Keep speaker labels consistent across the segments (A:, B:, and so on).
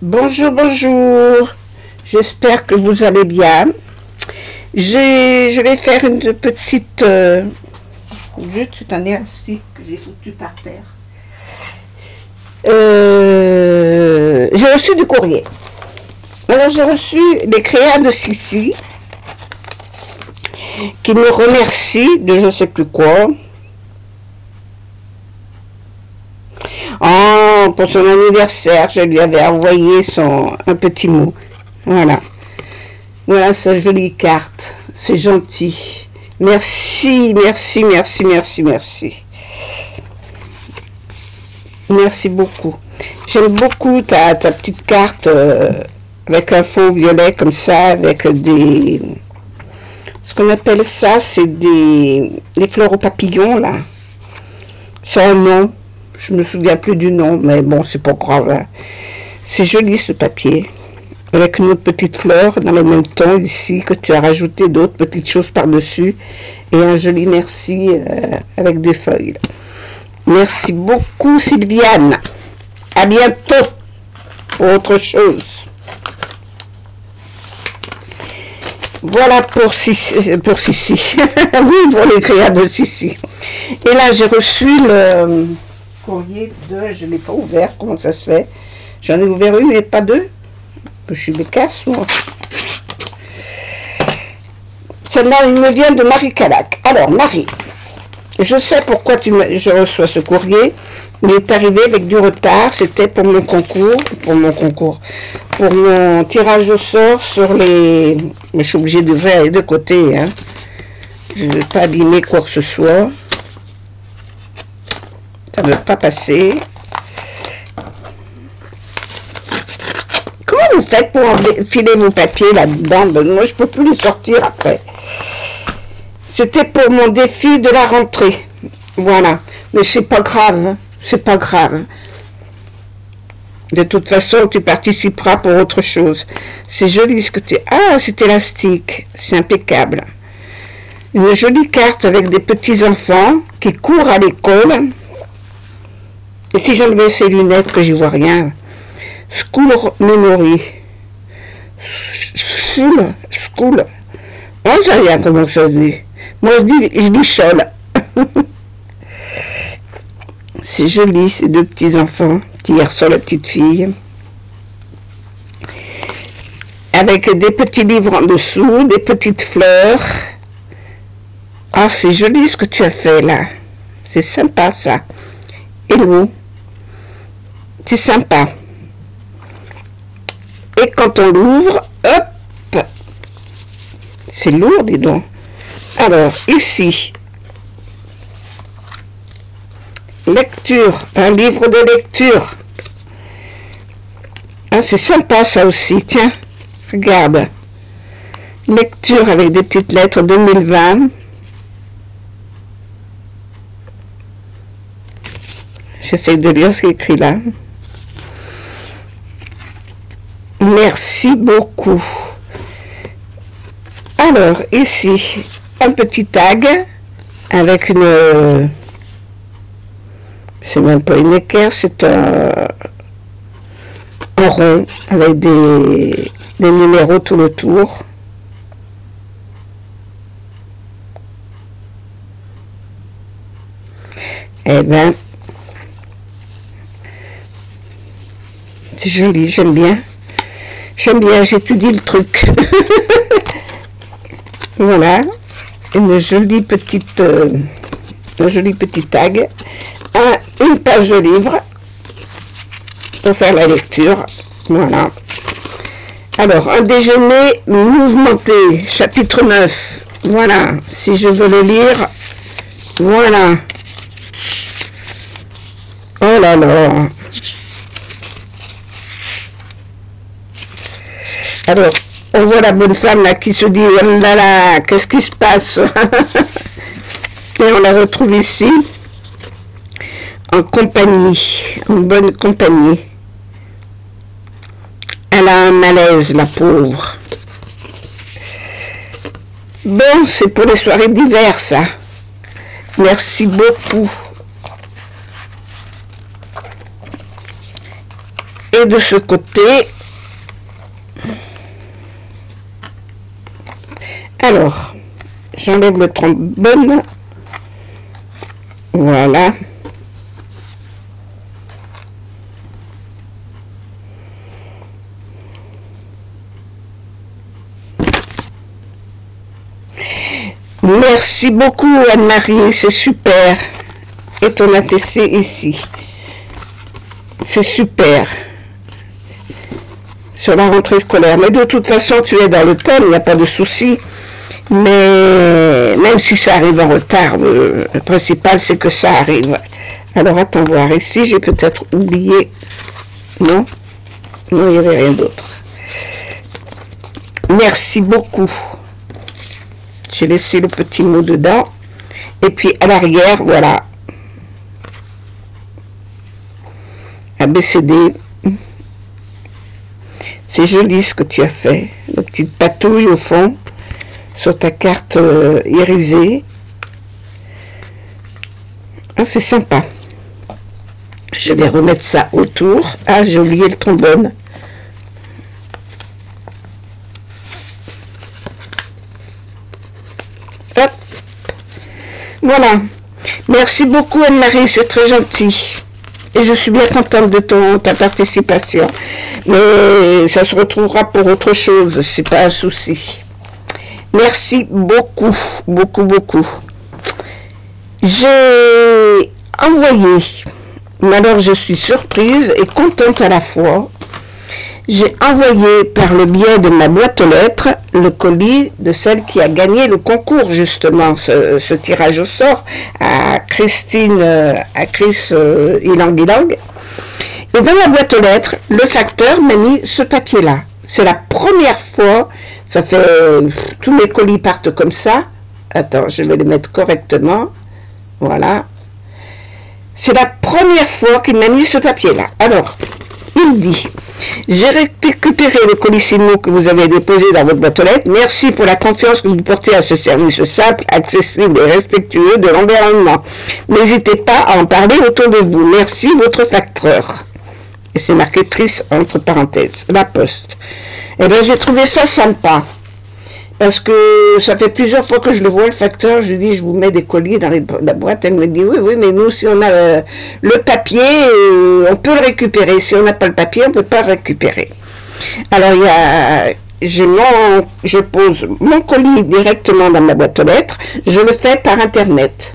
A: Bonjour, bonjour. J'espère que vous allez bien. Je vais faire une petite... juste, c'est un élastique que j'ai foutu par terre. J'ai reçu du courrier. Alors, j'ai reçu les créas de Sissi qui me remercie de je ne sais plus quoi. Oh, pour son anniversaire, je lui avais envoyé un petit mot. Voilà. Voilà sa jolie carte. C'est gentil. Merci, merci, merci, merci, merci. Merci beaucoup. J'aime beaucoup ta petite carte avec un fond violet comme ça, avec des... Ce qu'on appelle ça, c'est les fleurs aux papillons, là. C'est un nom. Je me souviens plus du nom, mais bon, c'est pas grave. Hein. C'est joli ce papier. Avec une autre petite fleur dans le même ton ici, que tu as rajouté d'autres petites choses par-dessus. Et un joli merci avec des feuilles. Merci beaucoup Sylviane. À bientôt pour autre chose. Voilà pour Sissi. Oui, pour les créas de Sissi. Et là, j'ai reçu le courrier de... Je ne l'ai pas ouvert, comment ça se fait? J'en ai ouvert une et pas deux. Je suis bécasse, moi. Celle-là, il me vient de Marie Calac. Alors, Marie, je sais pourquoi je reçois ce courrier. Il est arrivé avec du retard. C'était pour mon concours. Pour mon tirage au sort sur les... Mais je suis obligée d'ouvrir les deux côtés. Hein. Je ne veux pas abîmer quoi que ce soit. Ça ne veut pas passer. Comment vous faites pour enfiler vos papiers là-dedans? Moi, je ne peux plus les sortir après. C'était pour mon défi de la rentrée. Voilà. Mais c'est pas grave. C'est pas grave. De toute façon, tu participeras pour autre chose. C'est joli ce que tu... Ah, c'est élastique. C'est impeccable. Une jolie carte avec des petits enfants qui courent à l'école. Et si j'enlevais ces lunettes que j'y vois rien... School Memory. School. On ne sait rien comment ça se dit. Moi, je dis chol. C'est joli, ces deux petits enfants. Petit garçon, la petite fille. Avec des petits livres en dessous, des petites fleurs. Ah, c'est joli ce que tu as fait là. C'est sympa ça. Hello. C'est sympa. Et quand on l'ouvre, hop, c'est lourd, dis donc. Alors, ici, lecture, un livre de lecture. Ah, c'est sympa ça aussi, tiens, regarde. Lecture avec des petites lettres 2020. J'essaie de lire ce qui est écrit là. Merci beaucoup. Alors, ici, un petit tag avec une... C'est même pas une équerre, c'est un rond avec des numéros tout le tour. Eh ben, c'est joli, j'aime bien. J'aime bien, j'étudie le truc. Voilà, un joli petit tag, une page de livre pour faire la lecture. Voilà. Alors, un déjeuner mouvementé, chapitre 9. Voilà, si je veux le lire, voilà. Oh là là. Alors, on voit la bonne femme là qui se dit « Oh là là, qu'est-ce qui se passe ?» Et on la retrouve ici, en compagnie, en bonne compagnie. Elle a un malaise, la pauvre. Bon, c'est pour les soirées d'hiver, ça. Merci beaucoup. Et de ce côté, alors, j'enlève le trombone. Voilà. Merci beaucoup Anne-Marie, c'est super. Et ton ATC ici. C'est super. Sur la rentrée scolaire. Mais de toute façon, tu es dans le thème, il n'y a pas de souci. Mais même si ça arrive en retard, le principal c'est que ça arrive. Alors attends voir, ici j'ai peut-être oublié. Non, non, il n'y avait rien d'autre. Merci beaucoup. J'ai laissé le petit mot dedans. Et puis à l'arrière, voilà. ABCD. C'est joli ce que tu as fait. La petite patouille au fond. Sur ta carte irisée. Ah, c'est sympa. Je vais remettre ça autour. Ah, j'ai oublié le trombone. Hop. Voilà. Merci beaucoup Anne-Marie, c'est très gentil. Et je suis bien contente de ta participation. Mais ça se retrouvera pour autre chose, c'est pas un souci. Merci beaucoup, beaucoup, beaucoup. J'ai envoyé, mais alors je suis surprise et contente à la fois. J'ai envoyé par le biais de ma boîte aux lettres le colis de celle qui a gagné le concours, justement, ce tirage au sort, à Christine, à Chris Ilang. Et dans la boîte aux lettres, le facteur m'a mis ce papier-là. C'est la première fois, ça fait, tous mes colis partent comme ça. Attends, je vais les mettre correctement. Voilà. C'est la première fois qu'il m'a mis ce papier-là. Alors, il dit, j'ai récupéré le colissimo que vous avez déposé dans votre boîte aux lettres. Merci pour la confiance que vous portez à ce service simple, accessible et respectueux de l'environnement. N'hésitez pas à en parler autour de vous. Merci, votre facteur. Et c'est marqué triste entre parenthèses, la poste. Eh bien, j'ai trouvé ça sympa. Parce que ça fait plusieurs fois que je le vois, le facteur, je lui dis, je vous mets des colis dans la boîte. Elle me dit, oui, oui, mais nous, si on a le papier, on peut le récupérer. Si on n'a pas le papier, on ne peut pas le récupérer. Alors, je pose mon colis directement dans ma boîte aux lettres. Je le fais par Internet.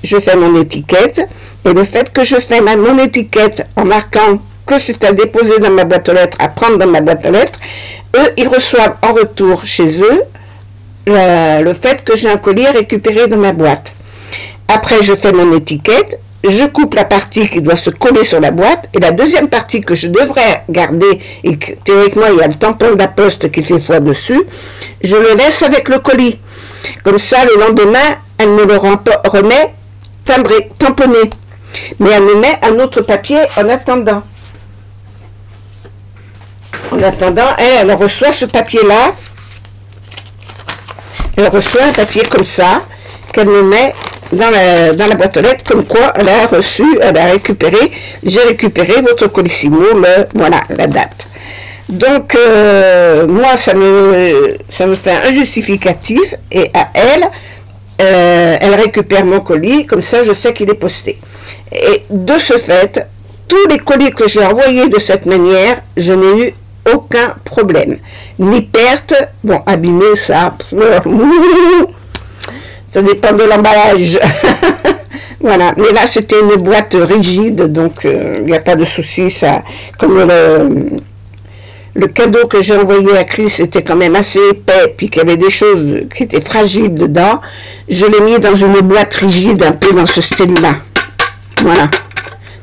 A: Je fais mon étiquette. Et le fait que je fais mon étiquette en marquant que c'est à déposer dans ma boîte aux lettres, à prendre dans ma boîte aux lettres, eux, ils reçoivent en retour chez eux le fait que j'ai un colis à récupérer dans ma boîte. Après, je fais mon étiquette, je coupe la partie qui doit se coller sur la boîte, et la deuxième partie que je devrais garder, et que théoriquement il y a le tampon de la poste qui fait foi dessus, je le laisse avec le colis. Comme ça, le lendemain, elle me le remet tamponné. Mais elle me met un autre papier en attendant. En attendant, elle reçoit ce papier-là. Elle reçoit un papier comme ça, qu'elle me met dans la boîte aux lettres, comme quoi elle a reçu, elle a récupéré, j'ai récupéré votre colissimo, voilà, la date. Donc, moi, ça me fait un justificatif, et à elle récupère mon colis, comme ça, je sais qu'il est posté. Et de ce fait, tous les colis que j'ai envoyés de cette manière, je n'ai eu aucun problème, ni perte, bon, abîmé, ça dépend de l'emballage. Voilà, mais là c'était une boîte rigide, donc il n'y a pas de souci, ça, comme le cadeau que j'ai envoyé à Chris était quand même assez épais, puis qu'il y avait des choses qui étaient fragiles dedans, je l'ai mis dans une boîte rigide, un peu dans ce style-là, voilà.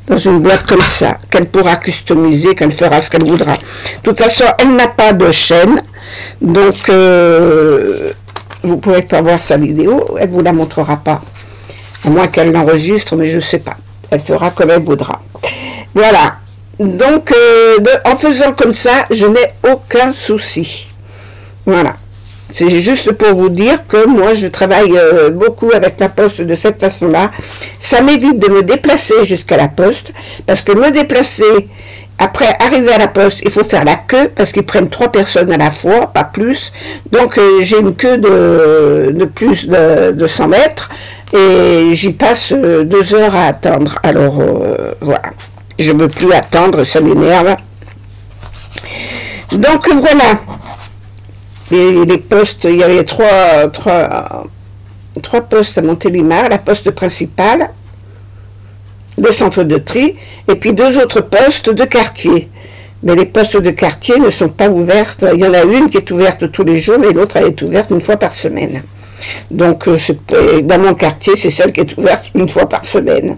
A: Dans une boîte comme ça, qu'elle pourra customiser, qu'elle fera ce qu'elle voudra. De toute façon, elle n'a pas de chaîne, donc vous ne pourrez pas voir sa vidéo, elle ne vous la montrera pas, à moins qu'elle l'enregistre, mais je ne sais pas. Elle fera comme elle voudra. Voilà, donc en faisant comme ça, je n'ai aucun souci. Voilà. C'est juste pour vous dire que moi, je travaille beaucoup avec la poste de cette façon-là. Ça m'évite de me déplacer jusqu'à la poste, parce que me déplacer Après, arrivé à la poste, il faut faire la queue parce qu'ils prennent 3 personnes à la fois, pas plus. Donc, j'ai une queue de plus de 100 mètres et j'y passe 2 heures à attendre. Alors, voilà. Je ne veux plus attendre, ça m'énerve. Donc, voilà. Et les postes, il y avait trois postes à Montélimar, la poste principale, le centre de tri, et puis 2 autres postes de quartier. Mais les postes de quartier ne sont pas ouvertes. Il y en a une qui est ouverte tous les jours, et l'autre elle est ouverte 1 fois par semaine. Donc dans mon quartier, c'est celle qui est ouverte 1 fois par semaine.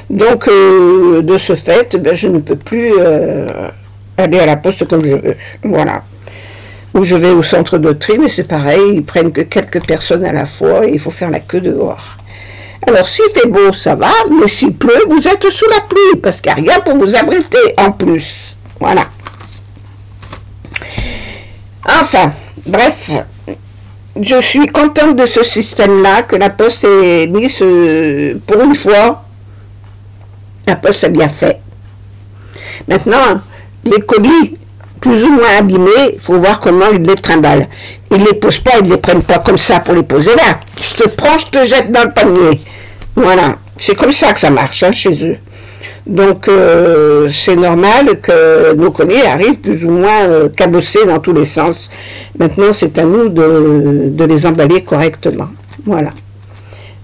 A: Donc de ce fait, ben, je ne peux plus aller à la poste comme je veux. Voilà. Ou je vais au centre de tri, mais c'est pareil, ils prennent que quelques personnes à la fois et il faut faire la queue dehors. Alors, s'il fait beau, ça va, mais s'il pleut, vous êtes sous la pluie, parce qu'il n'y a rien pour vous abriter en plus. Voilà. Enfin, bref, je suis contente de ce système-là, que la Poste ait mis pour une fois, la Poste a bien fait. Maintenant, les colis, plus ou moins abîmés, il faut voir comment ils les trimballent. Ils ne les posent pas, ils ne les prennent pas comme ça pour les poser là. Je te prends, je te jette dans le panier. Voilà, c'est comme ça que ça marche hein, chez eux. Donc c'est normal que nos colis arrivent plus ou moins cabossés dans tous les sens. Maintenant c'est à nous de les emballer correctement. Voilà.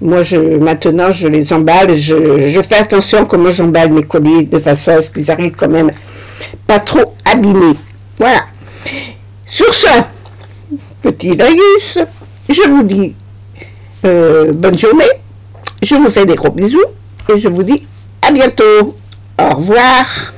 A: Moi maintenant je les emballe, je fais attention comment j'emballe mes colis de façon à ce qu'ils arrivent quand même pas trop abîmés. Voilà. Sur ce, petit laïus, je vous dis bonne journée, je vous fais des gros bisous et je vous dis à bientôt. Au revoir.